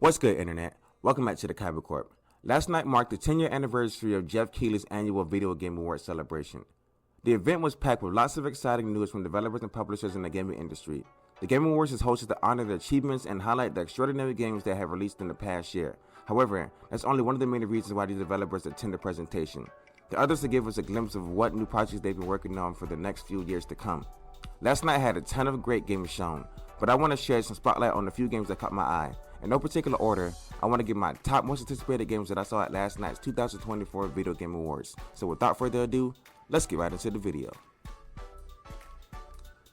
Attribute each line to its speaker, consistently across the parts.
Speaker 1: What's good, Internet? Welcome back to the Kyba Corp. Last night marked the 10-year anniversary of Jeff Keighley's annual Video Game Awards celebration. The event was packed with lots of exciting news from developers and publishers in the gaming industry. The Game Awards is hosted to honor the achievements and highlight the extraordinary games that have released in the past year. However, that's only one of the many reasons why these developers attend the presentation. The others to give us a glimpse of what new projects they've been working on for the next few years to come. Last night had a ton of great games shown, but I want to share some spotlight on a few games that caught my eye. In no particular order, I want to give my top most anticipated games that I saw at last night's 2024 Video Game Awards. So without further ado, let's get right into the video.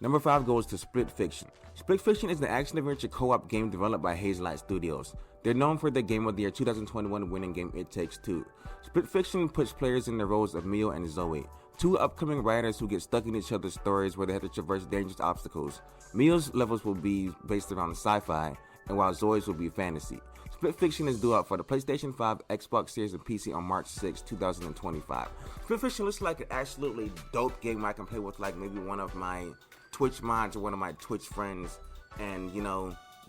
Speaker 1: Number 5 goes to Split Fiction. Split Fiction is an action-adventure co-op game developed by Hazelight Studios. They're known for their Game of the Year 2021 winning game It Takes Two. Split Fiction puts players in the roles of Mio and Zoe, two upcoming writers who get stuck in each other's stories where they have to traverse dangerous obstacles. Mio's levels will be based around sci-fi, and while Zoe's will be fantasy. Split Fiction is due out for the PlayStation 5, Xbox Series, and PC on March 6, 2025. Split Fiction looks like an absolutely dope game I can play with like maybe one of my Twitch mods or one of my Twitch friends and,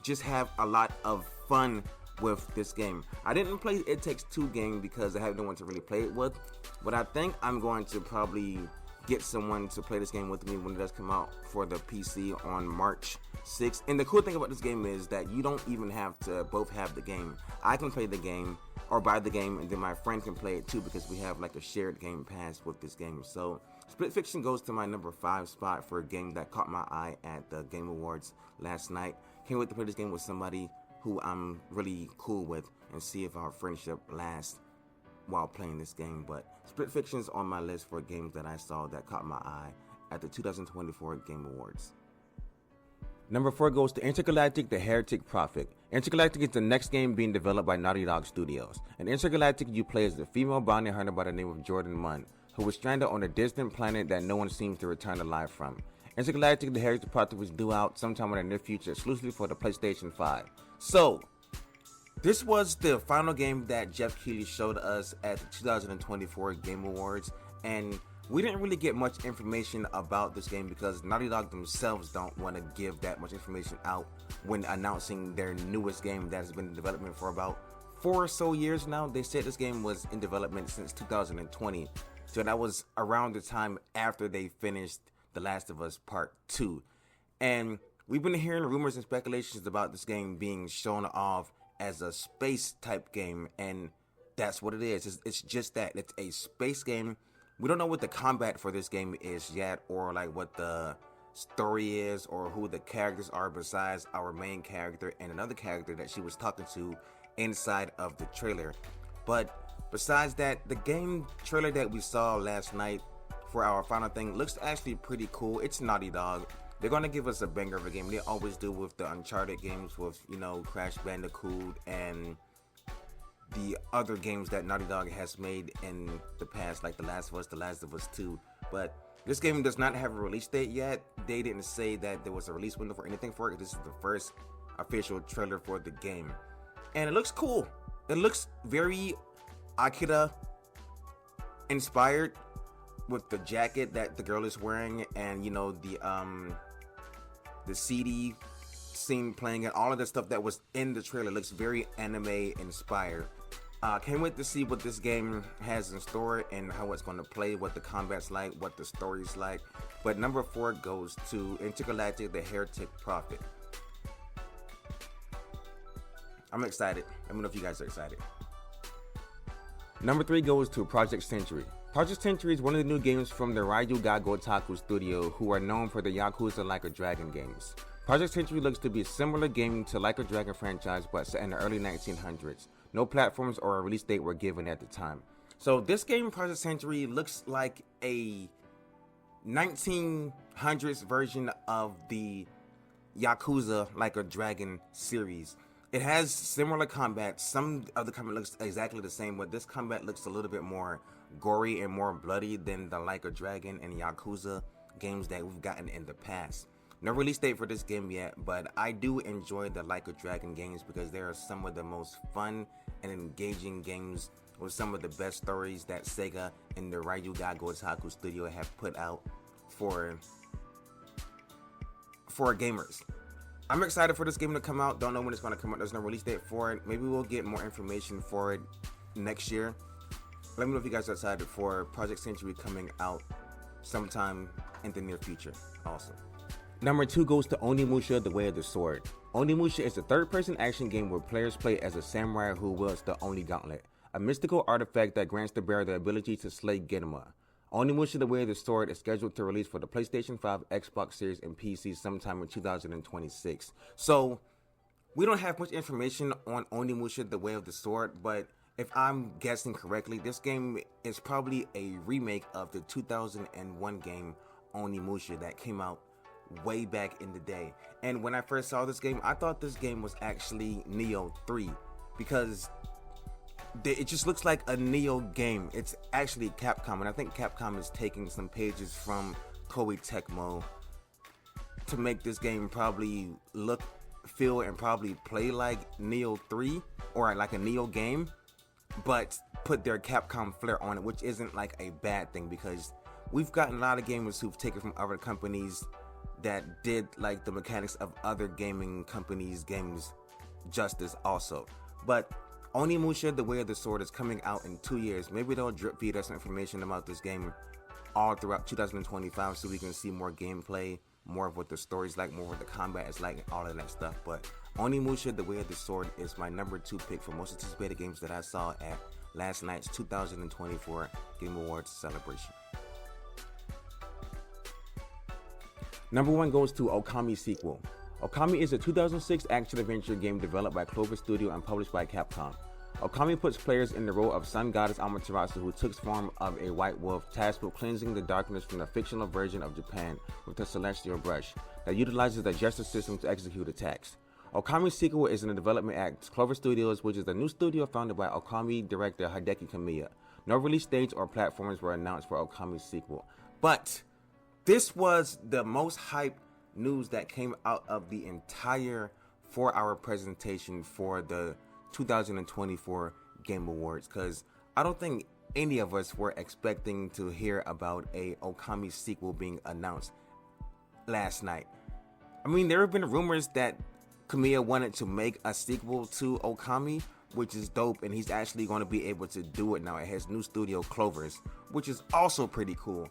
Speaker 1: just have a lot of fun with this game. I didn't play It Takes Two game because I have no one to really play it with, but I think I'm going to probably get someone to play this game with me when it does come out for the PC on March 6th. And the cool thing about this game is that you don't even have to both have the game. I can play the game or buy the game, and then my friend can play it too because we have like a shared game pass with this game. So Split Fiction goes to my number 5 spot for a game that caught my eye at the Game Awards last night. Can't wait to play this game with somebody who I'm really cool with and see if our friendship lasts while playing this game. But Split Fiction is on my list for games that I saw that caught my eye at the 2024 Game Awards. Number 4 goes to Intergalactic: The Heretic Prophet. Intergalactic is the next game being developed by Naughty Dog Studios. In Intergalactic, you play as the female bounty hunter by the name of Jordan Munn, who was stranded on a distant planet that no one seems to return alive from. Intergalactic: The Heretic Prophet was due out sometime in the near future, exclusively for the PlayStation 5. So, this was the final game that Jeff Keighley showed us at the 2024 Game Awards, and we didn't really get much information about this game because Naughty Dog themselves don't want to give that much information out when announcing their newest game that has been in development for about 4 or so years now. They said this game was in development since 2020, so that was around the time after they finished The Last of Us Part 2. And we've been hearing rumors and speculations about this game being shown off as a space type game, and that's what it is. It's just that. It's a space game. We don't know what the combat for this game is yet, or like what the story is, or who the characters are besides our main character and another character that she was talking to inside of the trailer. But besides that, the game trailer that we saw last night for our final thing looks actually pretty cool. It's Naughty Dog. They're going to give us a banger of a game. They always do with the Uncharted games, with, Crash Bandicoot and the other games that Naughty Dog has made in the past, like The Last of Us, The Last of Us 2. But this game does not have a release date yet. They didn't say that there was a release window for anything for it. This is the first official trailer for the game. And it looks cool. It looks very Akira inspired with the jacket that the girl is wearing, and the CD scene playing, and all of the stuff that was in the trailer looks very anime inspired. Can't wait to see what this game has in store and how it's going to play, what the combat's like, what the story's like. But number 4 goes to Intergalactic: The Heretic Prophet. I'm excited. Let me know if you guys are excited. Number 3 goes to Project Century. Project Century is one of the new games from the Ryu Ga Gotoku studio, who are known for the Yakuza Like a Dragon games. Project Century looks to be a similar game to Like a Dragon franchise, but set in the early 1900s. No platforms or a release date were given at the time. So this game, Project Century, looks like a 1900s version of the Yakuza Like a Dragon series. It has similar combat. Some of the combat looks exactly the same, but this combat looks a little bit more gory and more bloody than the Like a Dragon and Yakuza games that we've gotten in the past. No release date for this game yet, but I do enjoy the Like a Dragon games because they are some of the most fun and engaging games with some of the best stories that Sega and the Ryu Ga Gotoku studio have put out for gamers. I'm excited for this game to come out. Don't know when it's going to come out. There's no release date for it. Maybe we'll get more information for it next year. Let me know if you guys are excited for Project Century coming out sometime in the near future also. Number 2 goes to Onimusha: The Way of the Sword. Onimusha is a third-person action game where players play as a samurai who wields the Oni Gauntlet, a mystical artifact that grants the bearer the ability to slay Genma. Onimusha: The Way of the Sword is scheduled to release for the PlayStation 5, Xbox Series, and PC sometime in 2026. So, we don't have much information on Onimusha: The Way of the Sword, but if I'm guessing correctly, this game is probably a remake of the 2001 game Onimusha that came out way back in the day. And when I first saw this game, I thought this game was actually Neo 3 because it just looks like a Neo game. It's actually Capcom, and I think Capcom is taking some pages from Koei Tecmo to make this game probably look, feel, and probably play like Neo 3 or like a Neo game, but put their Capcom flair on it, which isn't like a bad thing because we've gotten a lot of gamers who've taken from other companies that did like the mechanics of other gaming companies' games justice also. But Onimusha: The Way of the Sword is coming out in 2 years. Maybe they'll drip feed us information about this game all throughout 2025 so we can see more gameplay, more of what the story's like, more of what the combat is like, and all of that stuff. But Onimusha: The Way of the Sword is my number 2 pick for most anticipated games that I saw at last night's 2024 Game Awards celebration. Number 1 goes to Okami Sequel. Okami is a 2006 action-adventure game developed by Clover Studio and published by Capcom. Okami puts players in the role of sun goddess Amaterasu, who took form of a white wolf tasked with cleansing the darkness from the fictional version of Japan with a celestial brush that utilizes the justice system to execute attacks. Okami Sequel is in the development at Clover Studios, which is the new studio founded by Okami director Hideki Kamiya. No release dates or platforms were announced for Okami Sequel, but this was the most hyped news that came out of the entire 4-hour presentation for the 2024 Game Awards, because I don't think any of us were expecting to hear about a Okami sequel being announced last night. I mean, there have been rumors that Kamiya wanted to make a sequel to Okami, which is dope, and he's actually going to be able to do it now at his new studio, Clovers, which is also pretty cool.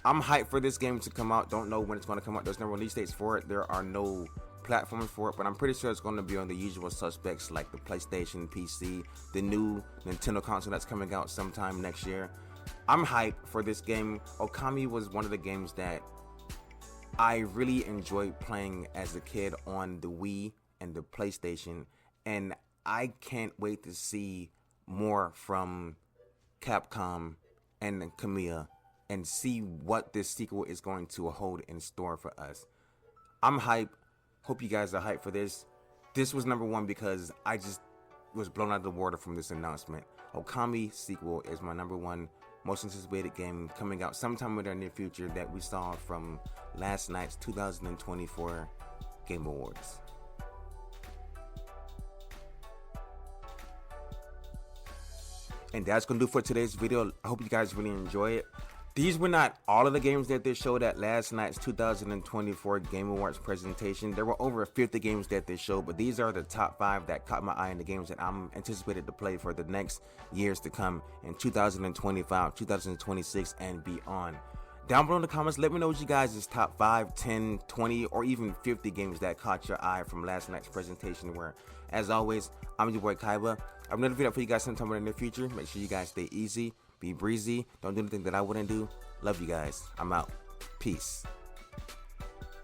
Speaker 1: I'm hyped for this game to come out. Don't know when it's going to come out. There's no release dates for it. There are no platforms for it, but I'm pretty sure it's going to be on the usual suspects like the PlayStation, PC, the new Nintendo console that's coming out sometime next year. I'm hyped for this game. Okami was one of the games that I really enjoyed playing as a kid on the Wii and the PlayStation, and I can't wait to see more from Capcom and Kamiya and see what this sequel is going to hold in store for us. I'm hyped. Hope you guys are hyped for this. This was number 1 because I just was blown out of the water from this announcement. Okami Sequel is my number 1 most anticipated game coming out sometime in the near future that we saw from last night's 2024 Game Awards. And that's going to do for today's video. I hope you guys really enjoy it. These were not all of the games that they showed at last night's 2024 Game Awards presentation. There were over 50 games that they showed, but these are the top 5 that caught my eye in the games that I'm anticipated to play for the next years to come in 2025, 2026, and beyond. Down below in the comments, let me know what you guys' top 5, 10, 20, or even 50 games that caught your eye from last night's presentation were. As always, I'm your boy Kyba. I have another video for you guys sometime in the near future. Make sure you guys stay easy, be breezy, don't do anything that I wouldn't do. Love you guys. I'm out. Peace.